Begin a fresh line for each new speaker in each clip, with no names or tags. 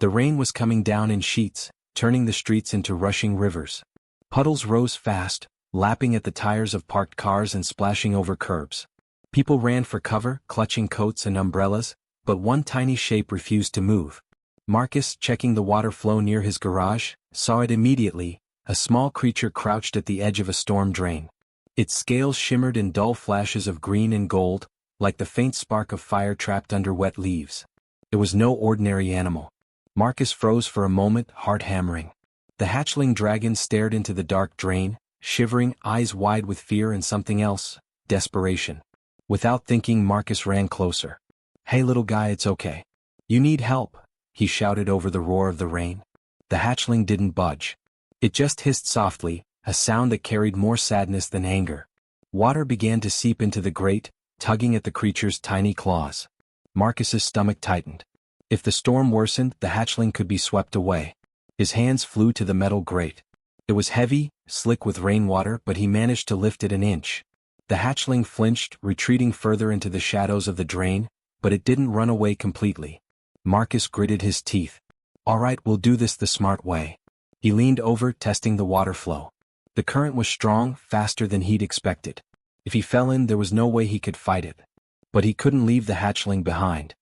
The rain was coming down in sheets, turning the streets into rushing rivers. Puddles rose fast, lapping at the tires of parked cars and splashing over curbs. People ran for cover, clutching coats and umbrellas, but one tiny shape refused to move. Marcus, checking the water flow near his garage, saw it immediately, a small creature crouched at the edge of a storm drain. Its scales shimmered in dull flashes of green and gold, like the faint spark of fire trapped under wet leaves. It was no ordinary animal. Marcus froze for a moment, heart hammering. The hatchling dragon stared into the dark drain, shivering, eyes wide with fear and something else, desperation. Without thinking, Marcus ran closer. "Hey little guy, it's okay. You need help," he shouted over the roar of the rain. The hatchling didn't budge. It just hissed softly, a sound that carried more sadness than anger. Water began to seep into the grate, tugging at the creature's tiny claws. Marcus's stomach tightened. If the storm worsened, the hatchling could be swept away. His hands flew to the metal grate. It was heavy, slick with rainwater, but he managed to lift it an inch. The hatchling flinched, retreating further into the shadows of the drain, but it didn't run away completely. Marcus gritted his teeth. "All right, we'll do this the smart way." He leaned over, testing the water flow. The current was strong, faster than he'd expected. If he fell in, there was no way he could fight it. But he couldn't leave the hatchling behind.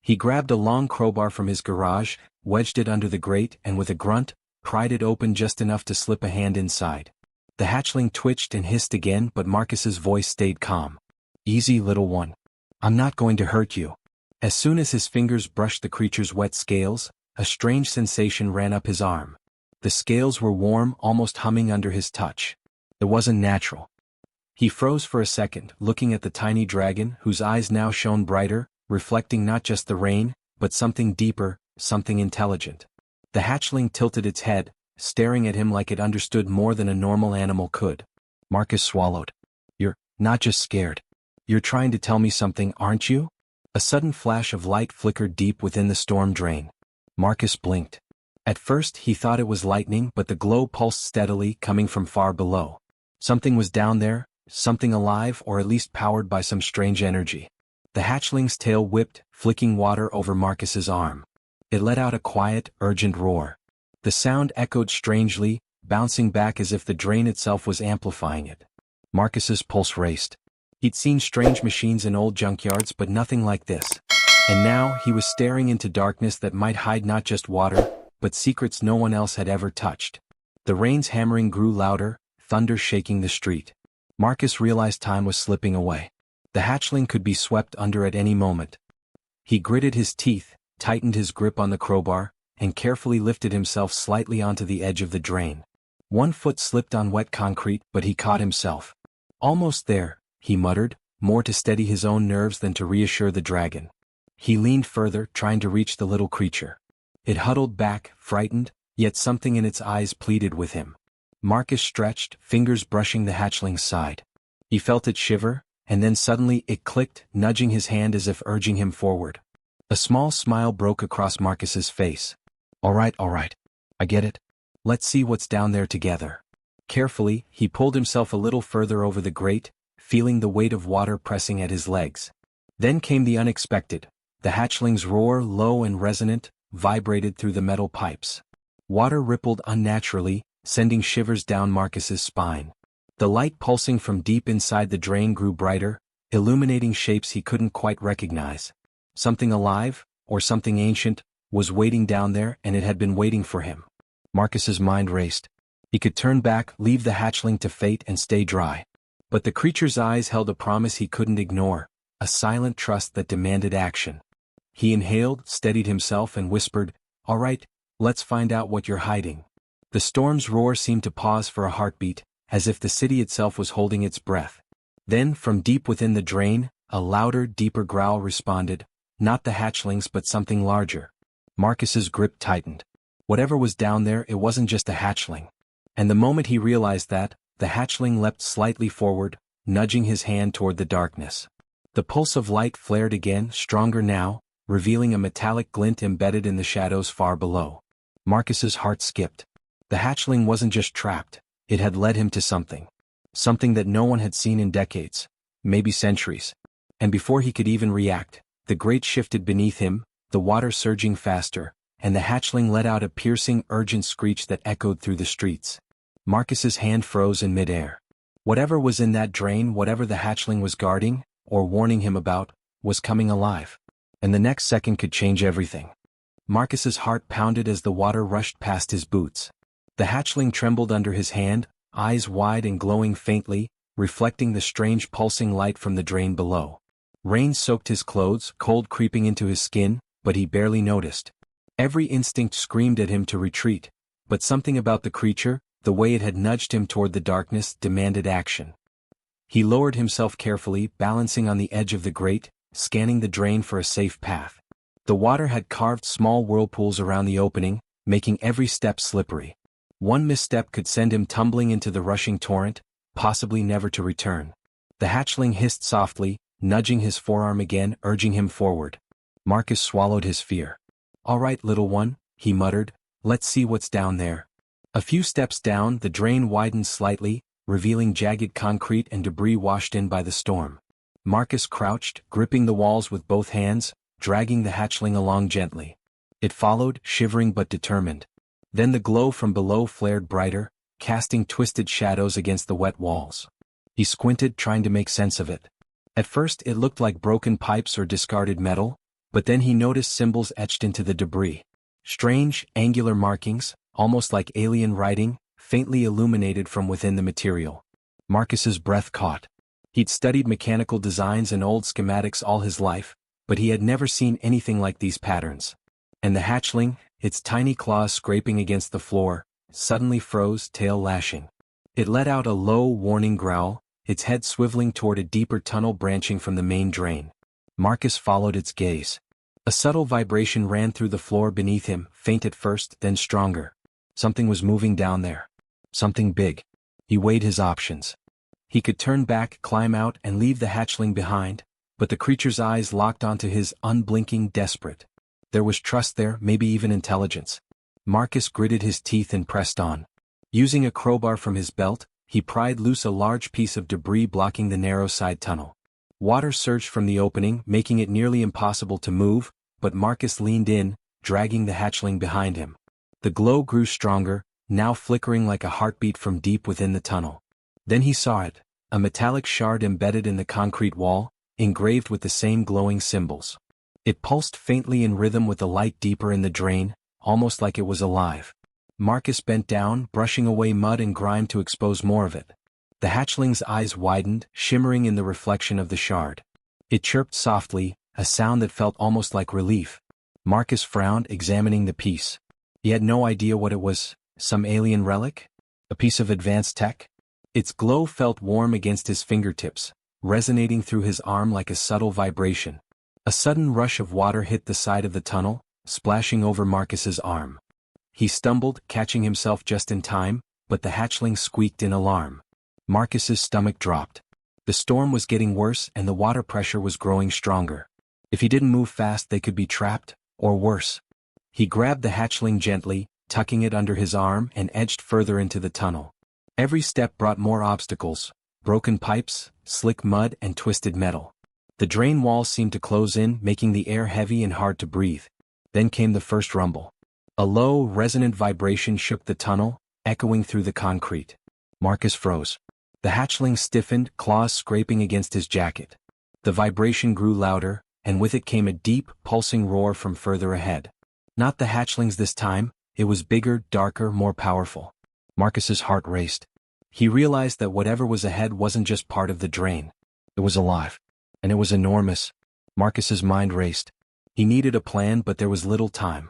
He grabbed a long crowbar from his garage, wedged it under the grate, and with a grunt, pried it open just enough to slip a hand inside. The hatchling twitched and hissed again, but Marcus's voice stayed calm. "Easy, little one. I'm not going to hurt you." As soon as his fingers brushed the creature's wet scales, a strange sensation ran up his arm. The scales were warm, almost humming under his touch. It wasn't natural. He froze for a second, looking at the tiny dragon, whose eyes now shone brighter, reflecting not just the rain, but something deeper, something intelligent. The hatchling tilted its head, staring at him like it understood more than a normal animal could. Marcus swallowed. "You're not just scared. You're trying to tell me something, aren't you?" A sudden flash of light flickered deep within the storm drain. Marcus blinked. At first he thought it was lightning, but the glow pulsed steadily, coming from far below. Something was down there, something alive or at least powered by some strange energy. The hatchling's tail whipped, flicking water over Marcus's arm. It let out a quiet, urgent roar. The sound echoed strangely, bouncing back as if the drain itself was amplifying it. Marcus's pulse raced. He'd seen strange machines in old junkyards, but nothing like this. And now he was staring into darkness that might hide not just water, but secrets no one else had ever touched. The rain's hammering grew louder, thunder shaking the street. Marcus realized time was slipping away. The hatchling could be swept under at any moment. He gritted his teeth, tightened his grip on the crowbar, and carefully lifted himself slightly onto the edge of the drain. One foot slipped on wet concrete, but he caught himself. "Almost there," he muttered, more to steady his own nerves than to reassure the dragon. He leaned further, trying to reach the little creature. It huddled back, frightened, yet something in its eyes pleaded with him. Marcus stretched, fingers brushing the hatchling's side. He felt it shiver, and then suddenly it clicked, nudging his hand as if urging him forward. A small smile broke across Marcus's face. All right, I get it. Let's see what's down there together." Carefully, he pulled himself a little further over the grate, feeling the weight of water pressing at his legs. Then came the unexpected. The hatchling's roar, low and resonant, vibrated through the metal pipes. Water rippled unnaturally, sending shivers down Marcus's spine. The light pulsing from deep inside the drain grew brighter, illuminating shapes he couldn't quite recognize. Something alive, or something ancient, was waiting down there, and it had been waiting for him. Marcus's mind raced. He could turn back, leave the hatchling to fate and stay dry. But the creature's eyes held a promise he couldn't ignore, a silent trust that demanded action. He inhaled, steadied himself, and whispered, "All right, let's find out what you're hiding." The storm's roar seemed to pause for a heartbeat, as if the city itself was holding its breath. Then, from deep within the drain, a louder, deeper growl responded, not the hatchlings but something larger. Marcus's grip tightened. Whatever was down there, it wasn't just a hatchling. And the moment he realized that, the hatchling leapt slightly forward, nudging his hand toward the darkness. The pulse of light flared again, stronger now, revealing a metallic glint embedded in the shadows far below. Marcus's heart skipped. The hatchling wasn't just trapped, it had led him to something. Something that no one had seen in decades, maybe centuries. And before he could even react, the grate shifted beneath him, the water surging faster, and the hatchling let out a piercing, urgent screech that echoed through the streets. Marcus's hand froze in midair. Whatever was in that drain, whatever the hatchling was guarding, or warning him about, was coming alive. And the next second could change everything. Marcus's heart pounded as the water rushed past his boots. The hatchling trembled under his hand, eyes wide and glowing faintly, reflecting the strange pulsing light from the drain below. Rain soaked his clothes, cold creeping into his skin, but he barely noticed. Every instinct screamed at him to retreat, but something about the creature, the way it had nudged him toward the darkness, demanded action. He lowered himself carefully, balancing on the edge of the grate, scanning the drain for a safe path. The water had carved small whirlpools around the opening, making every step slippery. One misstep could send him tumbling into the rushing torrent, possibly never to return. The hatchling hissed softly, nudging his forearm again, urging him forward. Marcus swallowed his fear. "All right, little one," he muttered, "let's see what's down there." A few steps down, the drain widened slightly, revealing jagged concrete and debris washed in by the storm. Marcus crouched, gripping the walls with both hands, dragging the hatchling along gently. It followed, shivering but determined. Then the glow from below flared brighter, casting twisted shadows against the wet walls. He squinted, trying to make sense of it. At first it looked like broken pipes or discarded metal, but then he noticed symbols etched into the debris. Strange, angular markings, almost like alien writing, faintly illuminated from within the material. Marcus's breath caught. He'd studied mechanical designs and old schematics all his life, but he had never seen anything like these patterns. And the hatchling, its tiny claws scraping against the floor, suddenly froze, tail lashing. It let out a low, warning growl, its head swiveling toward a deeper tunnel branching from the main drain. Marcus followed its gaze. A subtle vibration ran through the floor beneath him, faint at first, then stronger. Something was moving down there. Something big. He weighed his options. He could turn back, climb out, and leave the hatchling behind, but the creature's eyes locked onto his, unblinking, desperate. There was trust there, maybe even intelligence. Marcus gritted his teeth and pressed on. Using a crowbar from his belt, he pried loose a large piece of debris blocking the narrow side tunnel. Water surged from the opening, making it nearly impossible to move, but Marcus leaned in, dragging the hatchling behind him. The glow grew stronger, now flickering like a heartbeat from deep within the tunnel. Then he saw it, a metallic shard embedded in the concrete wall, engraved with the same glowing symbols. It pulsed faintly in rhythm with the light deeper in the drain, almost like it was alive. Marcus bent down, brushing away mud and grime to expose more of it. The hatchling's eyes widened, shimmering in the reflection of the shard. It chirped softly, a sound that felt almost like relief. Marcus frowned, examining the piece. He had no idea what it was. Some alien relic? A piece of advanced tech? Its glow felt warm against his fingertips, resonating through his arm like a subtle vibration. A sudden rush of water hit the side of the tunnel, splashing over Marcus's arm. He stumbled, catching himself just in time, but the hatchling squeaked in alarm. Marcus's stomach dropped. The storm was getting worse and the water pressure was growing stronger. If he didn't move fast, they could be trapped, or worse. He grabbed the hatchling gently, tucking it under his arm, and edged further into the tunnel. Every step brought more obstacles: broken pipes, slick mud, and twisted metal. The drain walls seemed to close in, making the air heavy and hard to breathe. Then came the first rumble. A low, resonant vibration shook the tunnel, echoing through the concrete. Marcus froze. The hatchling stiffened, claws scraping against his jacket. The vibration grew louder, and with it came a deep, pulsing roar from further ahead. Not the hatchlings this time, it was bigger, darker, more powerful. Marcus's heart raced. He realized that whatever was ahead wasn't just part of the drain. It was alive. And it was enormous. Marcus's mind raced. He needed a plan, but there was little time.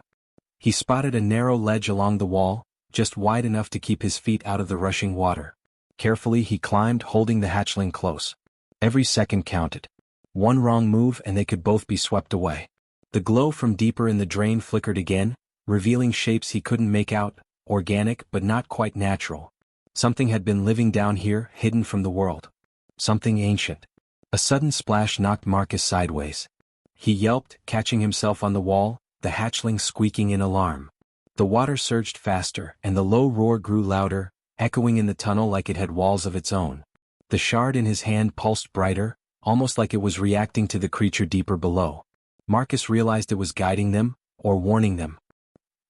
He spotted a narrow ledge along the wall, just wide enough to keep his feet out of the rushing water. Carefully he climbed, holding the hatchling close. Every second counted. One wrong move and they could both be swept away. The glow from deeper in the drain flickered again, revealing shapes he couldn't make out, organic but not quite natural. Something had been living down here, hidden from the world. Something ancient. A sudden splash knocked Marcus sideways. He yelped, catching himself on the wall, the hatchling squeaking in alarm. The water surged faster, and the low roar grew louder, echoing in the tunnel like it had walls of its own. The shard in his hand pulsed brighter, almost like it was reacting to the creature deeper below. Marcus realized it was guiding them, or warning them.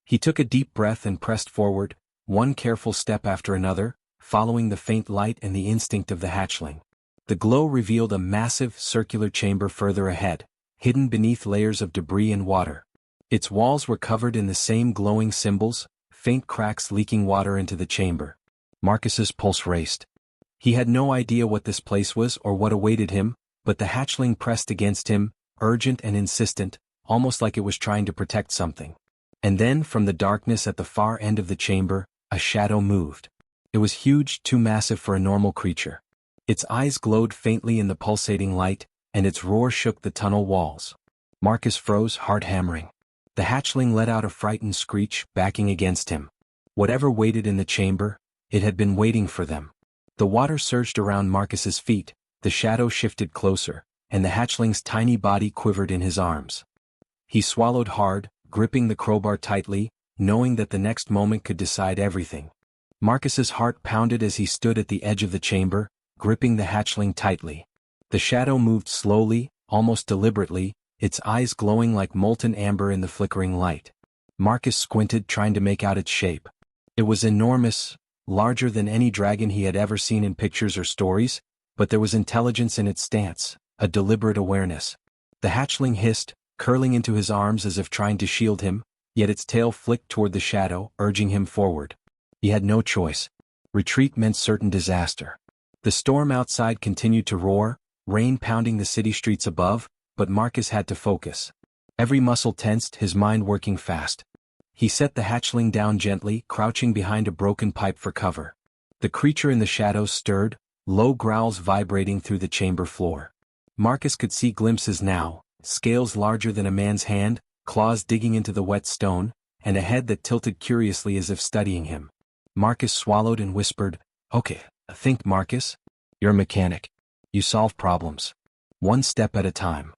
He took a deep breath and pressed forward, one careful step after another, following the faint light and the instinct of the hatchling. The glow revealed a massive, circular chamber further ahead, hidden beneath layers of debris and water. Its walls were covered in the same glowing symbols, faint cracks leaking water into the chamber. Marcus's pulse raced. He had no idea what this place was or what awaited him, but the hatchling pressed against him, urgent and insistent, almost like it was trying to protect something. And then, from the darkness at the far end of the chamber, a shadow moved. It was huge, too massive for a normal creature. Its eyes glowed faintly in the pulsating light, and its roar shook the tunnel walls. Marcus froze, heart hammering. The hatchling let out a frightened screech, backing against him. Whatever waited in the chamber, it had been waiting for them. The water surged around Marcus's feet, the shadow shifted closer, and the hatchling's tiny body quivered in his arms. He swallowed hard, gripping the crowbar tightly, knowing that the next moment could decide everything. Marcus's heart pounded as he stood at the edge of the chamber, gripping the hatchling tightly. The shadow moved slowly, almost deliberately, its eyes glowing like molten amber in the flickering light. Marcus squinted, trying to make out its shape. It was enormous, larger than any dragon he had ever seen in pictures or stories, but there was intelligence in its stance, a deliberate awareness. The hatchling hissed, curling into his arms as if trying to shield him, yet its tail flicked toward the shadow, urging him forward. He had no choice. Retreat meant certain disaster. The storm outside continued to roar, rain pounding the city streets above, but Marcus had to focus. Every muscle tensed, his mind working fast. He set the hatchling down gently, crouching behind a broken pipe for cover. The creature in the shadows stirred, low growls vibrating through the chamber floor. Marcus could see glimpses now, scales larger than a man's hand, claws digging into the wet stone, and a head that tilted curiously as if studying him. Marcus swallowed and whispered, "Okay, think, Marcus. You're a mechanic. You solve problems. One step at a time."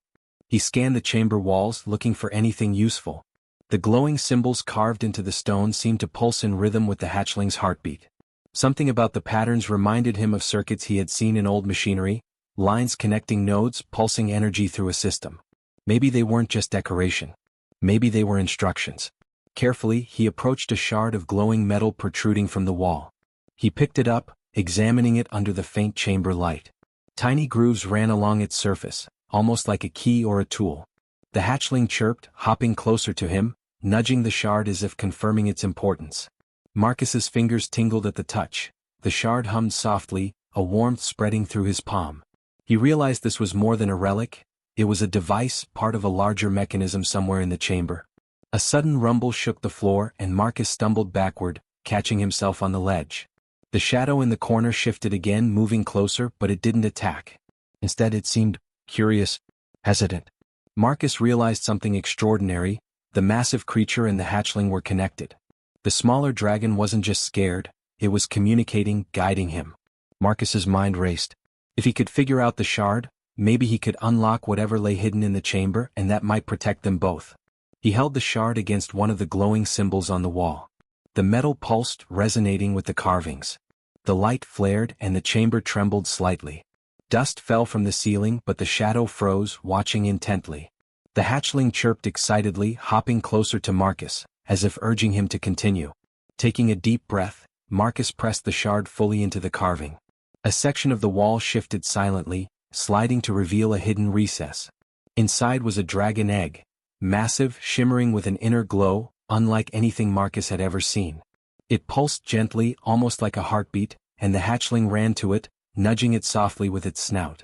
He scanned the chamber walls, looking for anything useful. The glowing symbols carved into the stone seemed to pulse in rhythm with the hatchling's heartbeat. Something about the patterns reminded him of circuits he had seen in old machinery, lines connecting nodes, pulsing energy through a system. Maybe they weren't just decoration. Maybe they were instructions. Carefully, he approached a shard of glowing metal protruding from the wall. He picked it up, examining it under the faint chamber light. Tiny grooves ran along its surface, almost like a key or a tool. The hatchling chirped, hopping closer to him, nudging the shard as if confirming its importance. Marcus's fingers tingled at the touch. The shard hummed softly, a warmth spreading through his palm. He realized this was more than a relic. It was a device, part of a larger mechanism somewhere in the chamber. A sudden rumble shook the floor, and Marcus stumbled backward, catching himself on the ledge. The shadow in the corner shifted again, moving closer, but it didn't attack. Instead, it seemed curious, hesitant. Marcus realized something extraordinary. The massive creature and the hatchling were connected. The smaller dragon wasn't just scared, it was communicating, guiding him. Marcus's mind raced. If he could figure out the shard, maybe he could unlock whatever lay hidden in the chamber, and that might protect them both. He held the shard against one of the glowing symbols on the wall. The metal pulsed, resonating with the carvings. The light flared, and the chamber trembled slightly. Dust fell from the ceiling, but the shadow froze, watching intently. The hatchling chirped excitedly, hopping closer to Marcus, as if urging him to continue. Taking a deep breath, Marcus pressed the shard fully into the carving. A section of the wall shifted silently, sliding to reveal a hidden recess. Inside was a dragon egg, massive, shimmering with an inner glow, unlike anything Marcus had ever seen. It pulsed gently, almost like a heartbeat, and the hatchling ran to it, nudging it softly with its snout.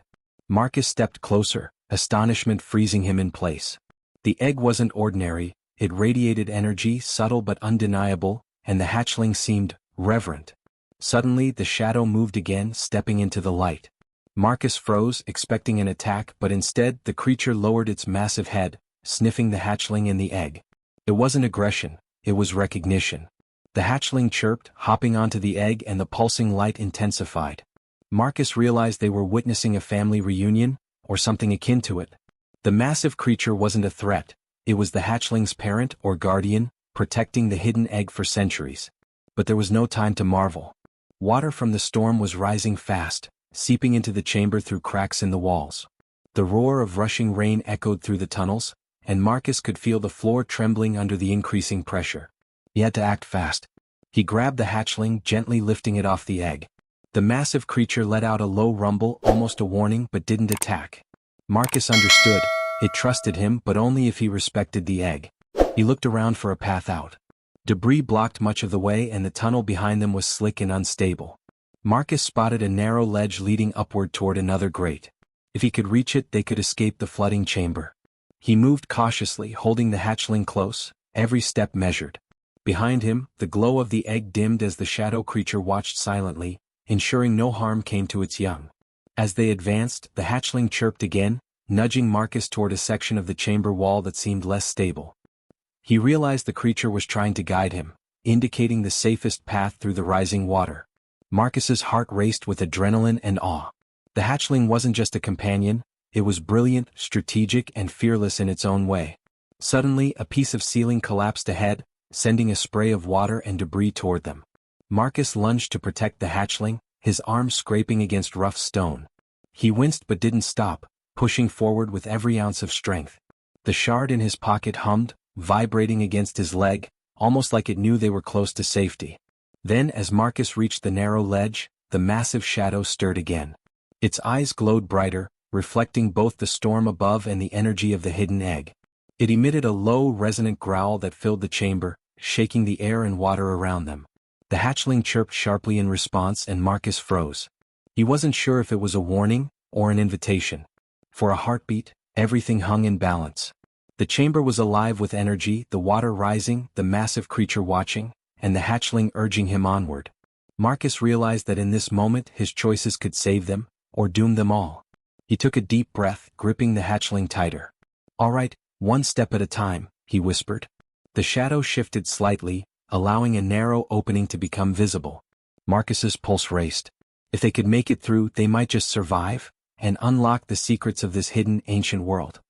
Marcus stepped closer, astonishment freezing him in place. The egg wasn't ordinary, it radiated energy, subtle but undeniable, and the hatchling seemed reverent. Suddenly, the shadow moved again, stepping into the light. Marcus froze, expecting an attack, but instead, the creature lowered its massive head, sniffing the hatchling and the egg. It wasn't aggression, it was recognition. The hatchling chirped, hopping onto the egg, and the pulsing light intensified. Marcus realized they were witnessing a family reunion, or something akin to it. The massive creature wasn't a threat, it was the hatchling's parent or guardian, protecting the hidden egg for centuries. But there was no time to marvel. Water from the storm was rising fast, seeping into the chamber through cracks in the walls. The roar of rushing rain echoed through the tunnels, and Marcus could feel the floor trembling under the increasing pressure. He had to act fast. He grabbed the hatchling, gently lifting it off the egg. The massive creature let out a low rumble, almost a warning, but didn't attack. Marcus understood. It trusted him, but only if he respected the egg. He looked around for a path out. Debris blocked much of the way and the tunnel behind them was slick and unstable. Marcus spotted a narrow ledge leading upward toward another grate. If he could reach it, they could escape the flooding chamber. He moved cautiously, holding the hatchling close, every step measured. Behind him, the glow of the egg dimmed as the shadow creature watched silently, ensuring no harm came to its young. As they advanced, the hatchling chirped again, nudging Marcus toward a section of the chamber wall that seemed less stable. He realized the creature was trying to guide him, indicating the safest path through the rising water. Marcus's heart raced with adrenaline and awe. The hatchling wasn't just a companion, it was brilliant, strategic, and fearless in its own way. Suddenly, a piece of ceiling collapsed ahead, sending a spray of water and debris toward them. Marcus lunged to protect the hatchling, his arms scraping against rough stone. He winced but didn't stop, pushing forward with every ounce of strength. The shard in his pocket hummed, vibrating against his leg, almost like it knew they were close to safety. Then, as Marcus reached the narrow ledge, the massive shadow stirred again. Its eyes glowed brighter, reflecting both the storm above and the energy of the hidden egg. It emitted a low, resonant growl that filled the chamber, shaking the air and water around them. The hatchling chirped sharply in response and Marcus froze. He wasn't sure if it was a warning or an invitation. For a heartbeat, everything hung in balance. The chamber was alive with energy, the water rising, the massive creature watching, and the hatchling urging him onward. Marcus realized that in this moment his choices could save them, or doom them all. He took a deep breath, gripping the hatchling tighter. "All right, one step at a time," he whispered. The shadow shifted slightly, allowing a narrow opening to become visible. Marcus's pulse raced. If they could make it through, they might just survive, and unlock the secrets of this hidden ancient world.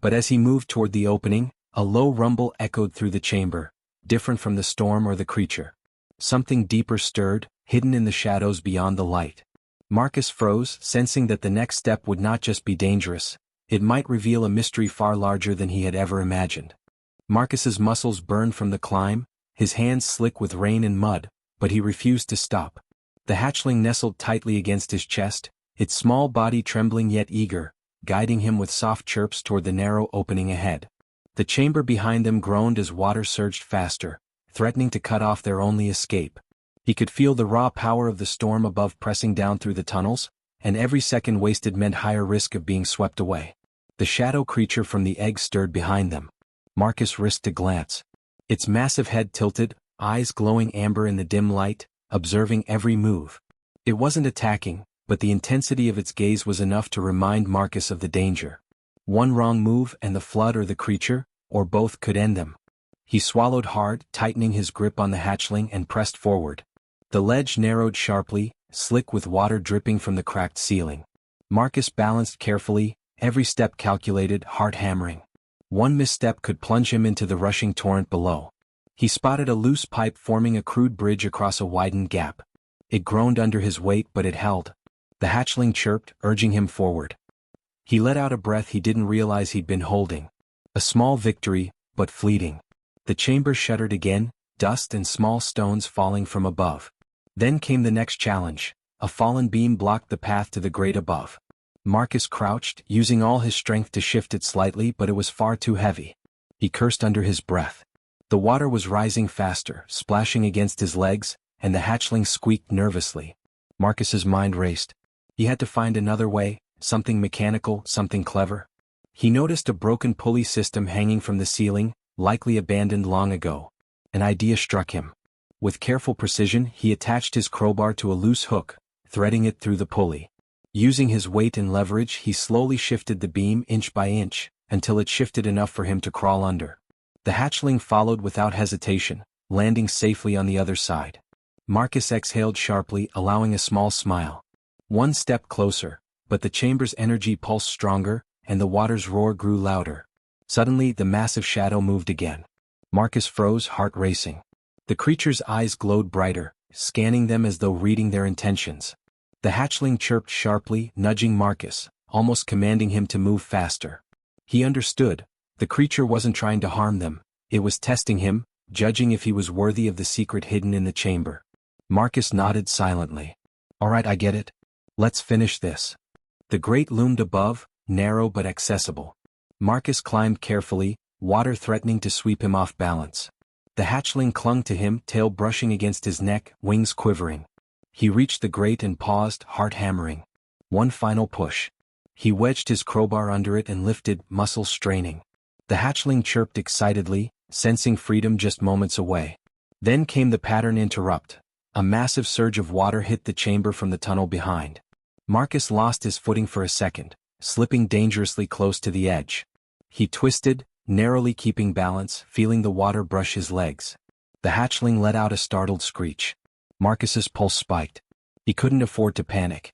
But as he moved toward the opening, a low rumble echoed through the chamber, different from the storm or the creature. Something deeper stirred, hidden in the shadows beyond the light. Marcus froze, sensing that the next step would not just be dangerous, it might reveal a mystery far larger than he had ever imagined. Marcus's muscles burned from the climb, his hands slick with rain and mud, but he refused to stop. The hatchling nestled tightly against his chest, its small body trembling yet eager, guiding him with soft chirps toward the narrow opening ahead. The chamber behind them groaned as water surged faster, threatening to cut off their only escape. He could feel the raw power of the storm above pressing down through the tunnels, and every second wasted meant higher risk of being swept away. The shadow creature from the egg stirred behind them. Marcus risked a glance. Its massive head tilted, eyes glowing amber in the dim light, observing every move. It wasn't attacking, but the intensity of its gaze was enough to remind Marcus of the danger. One wrong move and the flood or the creature, or both, could end them. He swallowed hard, tightening his grip on the hatchling and pressed forward. The ledge narrowed sharply, slick with water dripping from the cracked ceiling. Marcus balanced carefully, every step calculated, heart hammering. One misstep could plunge him into the rushing torrent below. He spotted a loose pipe forming a crude bridge across a widened gap. It groaned under his weight, but it held. The hatchling chirped, urging him forward. He let out a breath he didn't realize he'd been holding. A small victory, but fleeting. The chamber shuddered again, dust and small stones falling from above. Then came the next challenge. A fallen beam blocked the path to the grate above. Marcus crouched, using all his strength to shift it slightly, but it was far too heavy. He cursed under his breath. The water was rising faster, splashing against his legs, and the hatchling squeaked nervously. Marcus's mind raced. He had to find another way, something mechanical, something clever. He noticed a broken pulley system hanging from the ceiling, likely abandoned long ago. An idea struck him. With careful precision, he attached his crowbar to a loose hook, threading it through the pulley. Using his weight and leverage, he slowly shifted the beam inch by inch, until it shifted enough for him to crawl under. The hatchling followed without hesitation, landing safely on the other side. Marcus exhaled sharply, allowing a small smile. One step closer, but the chamber's energy pulsed stronger, and the water's roar grew louder. Suddenly, the massive shadow moved again. Marcus froze, heart racing. The creature's eyes glowed brighter, scanning them as though reading their intentions. The hatchling chirped sharply, nudging Marcus, almost commanding him to move faster. He understood. The creature wasn't trying to harm them, it was testing him, judging if he was worthy of the secret hidden in the chamber. Marcus nodded silently. "All right, I get it. Let's finish this." The grate loomed above, narrow but accessible. Marcus climbed carefully, water threatening to sweep him off balance. The hatchling clung to him, tail brushing against his neck, wings quivering. He reached the grate and paused, heart hammering. One final push. He wedged his crowbar under it and lifted, muscles straining. The hatchling chirped excitedly, sensing freedom just moments away. Then came the pattern interrupt. A massive surge of water hit the chamber from the tunnel behind. Marcus lost his footing for a second, slipping dangerously close to the edge. He twisted, narrowly keeping balance, feeling the water brush his legs. The hatchling let out a startled screech. Marcus's pulse spiked. He couldn't afford to panic.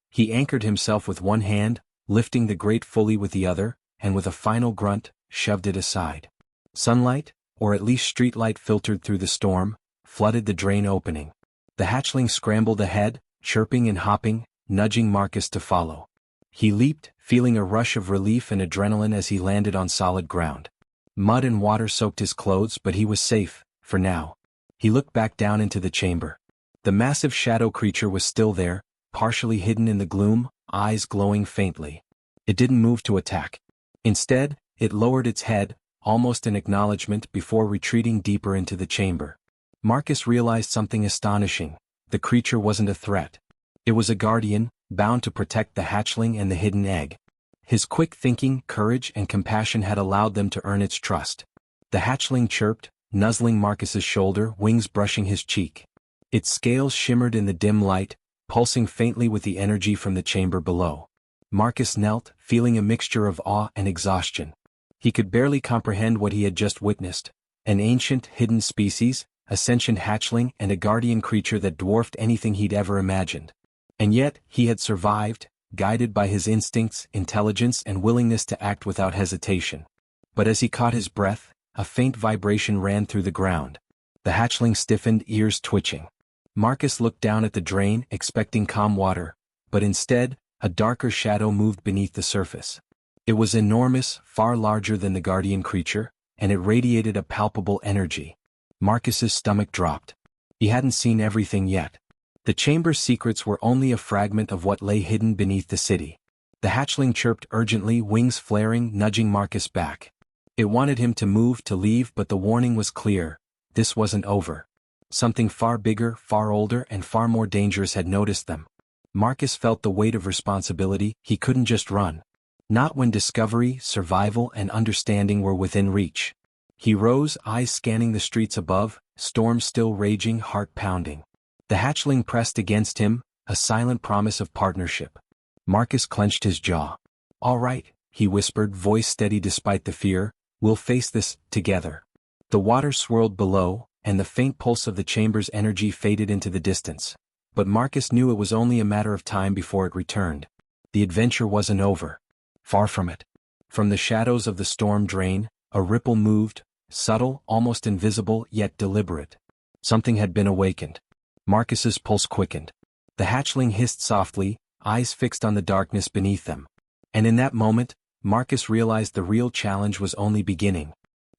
He anchored himself with one hand, lifting the grate fully with the other, and with a final grunt, shoved it aside. Sunlight, or at least streetlight filtered through the storm, flooded the drain opening. The hatchling scrambled ahead, chirping and hopping, nudging Marcus to follow. He leaped, feeling a rush of relief and adrenaline as he landed on solid ground. Mud and water soaked his clothes, but he was safe, for now. He looked back down into the chamber. The massive shadow creature was still there, partially hidden in the gloom, eyes glowing faintly. It didn't move to attack. Instead, it lowered its head, almost in acknowledgement, before retreating deeper into the chamber. Marcus realized something astonishing. The creature wasn't a threat. It was a guardian, bound to protect the hatchling and the hidden egg. His quick thinking, courage, and compassion had allowed them to earn its trust. The hatchling chirped, nuzzling Marcus's shoulder, wings brushing his cheek. Its scales shimmered in the dim light, pulsing faintly with the energy from the chamber below. Marcus knelt, feeling a mixture of awe and exhaustion. He could barely comprehend what he had just witnessed. An ancient, hidden species, a sentient hatchling, and a guardian creature that dwarfed anything he'd ever imagined. And yet, he had survived, guided by his instincts, intelligence, and willingness to act without hesitation. But as he caught his breath, a faint vibration ran through the ground. The hatchling stiffened, ears twitching. Marcus looked down at the drain, expecting calm water, but instead, a darker shadow moved beneath the surface. It was enormous, far larger than the guardian creature, and it radiated a palpable energy. Marcus's stomach dropped. He hadn't seen everything yet. The chamber's secrets were only a fragment of what lay hidden beneath the city. The hatchling chirped urgently, wings flaring, nudging Marcus back. It wanted him to move, to leave, but the warning was clear. This wasn't over. Something far bigger, far older, and far more dangerous had noticed them. Marcus felt the weight of responsibility. He couldn't just run. Not when discovery, survival, and understanding were within reach. He rose, eyes scanning the streets above, storm still raging, heart pounding. The hatchling pressed against him, a silent promise of partnership. Marcus clenched his jaw. "All right," he whispered, voice steady despite the fear, "we'll face this, together." The water swirled below, and the faint pulse of the chamber's energy faded into the distance. But Marcus knew it was only a matter of time before it returned. The adventure wasn't over. Far from it. From the shadows of the storm drain, a ripple moved, subtle, almost invisible, yet deliberate. Something had been awakened. Marcus's pulse quickened. The hatchling hissed softly, eyes fixed on the darkness beneath them. And in that moment, Marcus realized the real challenge was only beginning.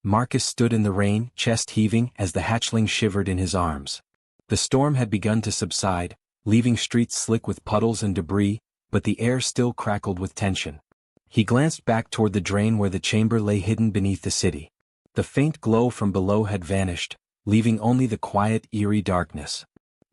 Marcus stood in the rain, chest heaving, as the hatchling shivered in his arms. The storm had begun to subside, leaving streets slick with puddles and debris, but the air still crackled with tension. He glanced back toward the drain where the chamber lay hidden beneath the city. The faint glow from below had vanished, leaving only the quiet, eerie darkness.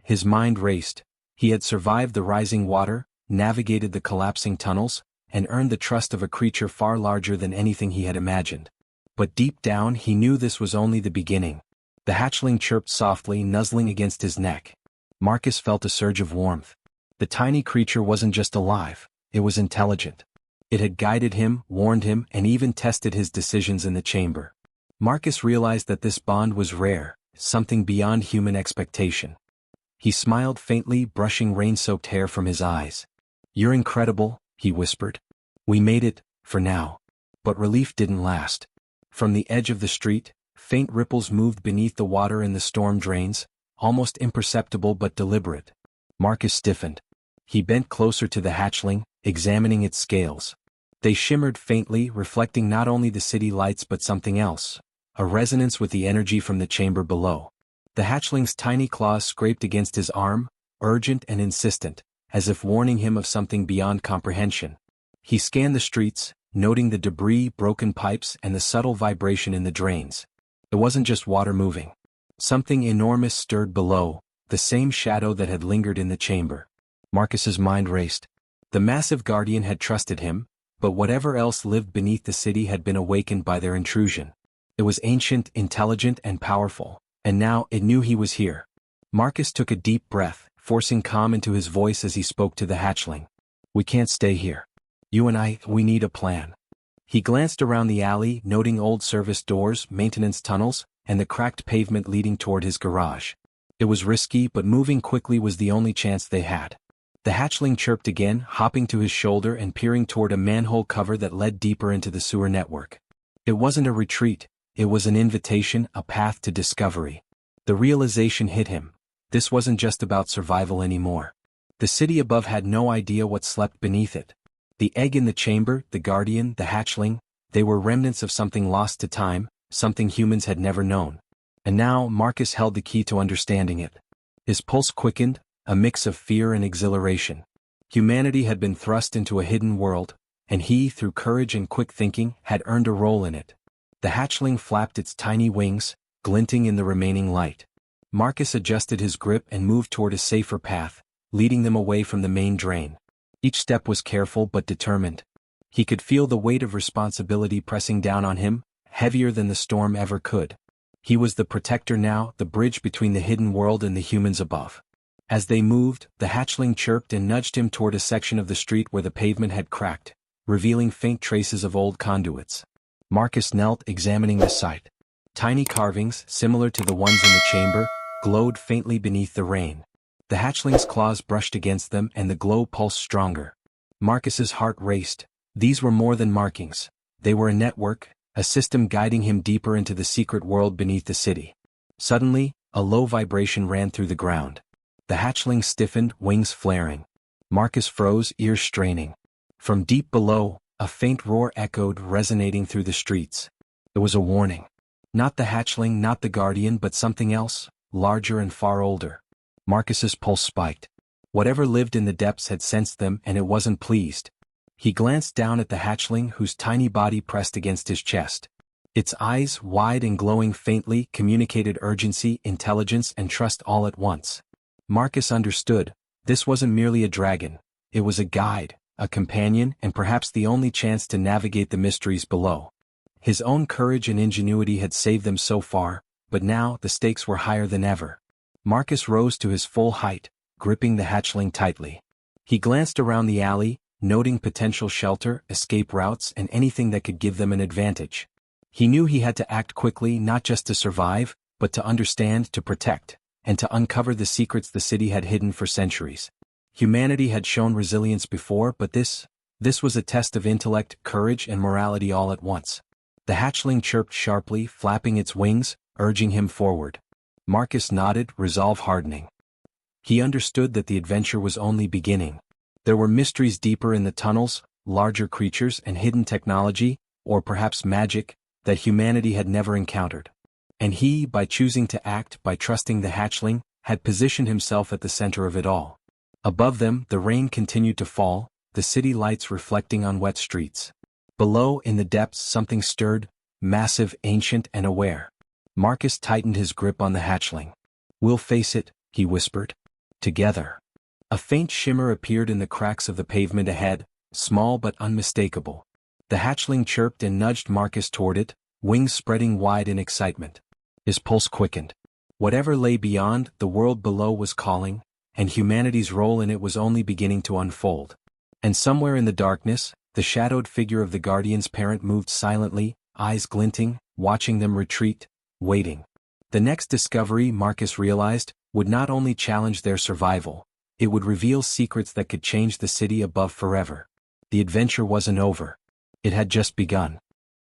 His mind raced. He had survived the rising water, navigated the collapsing tunnels, and earned the trust of a creature far larger than anything he had imagined. But deep down he knew this was only the beginning. The hatchling chirped softly, nuzzling against his neck. Marcus felt a surge of warmth. The tiny creature wasn't just alive, it was intelligent. It had guided him, warned him, and even tested his decisions in the chamber. Marcus realized that this bond was rare, something beyond human expectation. He smiled faintly, brushing rain-soaked hair from his eyes. "You're incredible," he whispered. "We made it, for now." But relief didn't last. From the edge of the street, faint ripples moved beneath the water in the storm drains, almost imperceptible but deliberate. Marcus stiffened. He bent closer to the hatchling, examining its scales. They shimmered faintly, reflecting not only the city lights but something else. a resonance with the energy from the chamber below. The hatchling's tiny claws scraped against his arm, urgent and insistent, as if warning him of something beyond comprehension. He scanned the streets, noting the debris, broken pipes, and the subtle vibration in the drains. It wasn't just water moving. Something enormous stirred below, the same shadow that had lingered in the chamber. Marcus's mind raced. The massive guardian had trusted him, but whatever else lived beneath the city had been awakened by their intrusion. It was ancient, intelligent, and powerful, and now it knew he was here. Marcus took a deep breath, forcing calm into his voice as he spoke to the hatchling. "We can't stay here. You and we need a plan." He glanced around the alley, noting old service doors, maintenance tunnels, and the cracked pavement leading toward his garage. It was risky, but moving quickly was the only chance they had. The hatchling chirped again, hopping to his shoulder and peering toward a manhole cover that led deeper into the sewer network. It wasn't a retreat, it was an invitation, a path to discovery. The realization hit him. This wasn't just about survival anymore. The city above had no idea what slept beneath it. The egg in the chamber, the guardian, the hatchling, they were remnants of something lost to time, something humans had never known. And now Marcus held the key to understanding it. His pulse quickened, a mix of fear and exhilaration. Humanity had been thrust into a hidden world, and he, through courage and quick thinking, had earned a role in it. The hatchling flapped its tiny wings, glinting in the remaining light. Marcus adjusted his grip and moved toward a safer path, leading them away from the main drain. Each step was careful but determined. He could feel the weight of responsibility pressing down on him, heavier than the storm ever could. He was the protector now, the bridge between the hidden world and the humans above. As they moved, the hatchling chirped and nudged him toward a section of the street where the pavement had cracked, revealing faint traces of old conduits. Marcus knelt, examining the site. Tiny carvings, similar to the ones in the chamber, glowed faintly beneath the rain. The hatchling's claws brushed against them and the glow pulsed stronger. Marcus's heart raced. These were more than markings. They were a network, a system guiding him deeper into the secret world beneath the city. Suddenly, a low vibration ran through the ground. The hatchling stiffened, wings flaring. Marcus froze, ears straining. From deep below, a faint roar echoed, resonating through the streets. It was a warning. Not the hatchling, not the guardian, but something else, larger and far older. Marcus's pulse spiked. Whatever lived in the depths had sensed them, and it wasn't pleased. He glanced down at the hatchling, whose tiny body pressed against his chest. Its eyes, wide and glowing faintly, communicated urgency, intelligence, and trust all at once. Marcus understood. This wasn't merely a dragon. It was a guide, a companion, and perhaps the only chance to navigate the mysteries below. His own courage and ingenuity had saved them so far, but now the stakes were higher than ever. Marcus rose to his full height, gripping the hatchling tightly. He glanced around the alley, noting potential shelter, escape routes, and anything that could give them an advantage. He knew he had to act quickly, not just to survive, but to understand, to protect, and to uncover the secrets the city had hidden for centuries. Humanity had shown resilience before, but this was a test of intellect, courage, and morality all at once. The hatchling chirped sharply, flapping its wings, urging him forward. Marcus nodded, resolve hardening. He understood that the adventure was only beginning. There were mysteries deeper in the tunnels, larger creatures and hidden technology, or perhaps magic, that humanity had never encountered. And he, by choosing to act, by trusting the hatchling, had positioned himself at the center of it all. Above them, the rain continued to fall, the city lights reflecting on wet streets. Below, in the depths, something stirred, massive, ancient, and aware. Marcus tightened his grip on the hatchling. "We'll face it," he whispered. "Together." A faint shimmer appeared in the cracks of the pavement ahead, small but unmistakable. The hatchling chirped and nudged Marcus toward it, wings spreading wide in excitement. His pulse quickened. Whatever lay beyond, the world below was calling, and humanity's role in it was only beginning to unfold. And somewhere in the darkness, the shadowed figure of the Guardian's parent moved silently, eyes glinting, watching them retreat, waiting. The next discovery, Marcus realized, would not only challenge their survival, it would reveal secrets that could change the city above forever. The adventure wasn't over. It had just begun.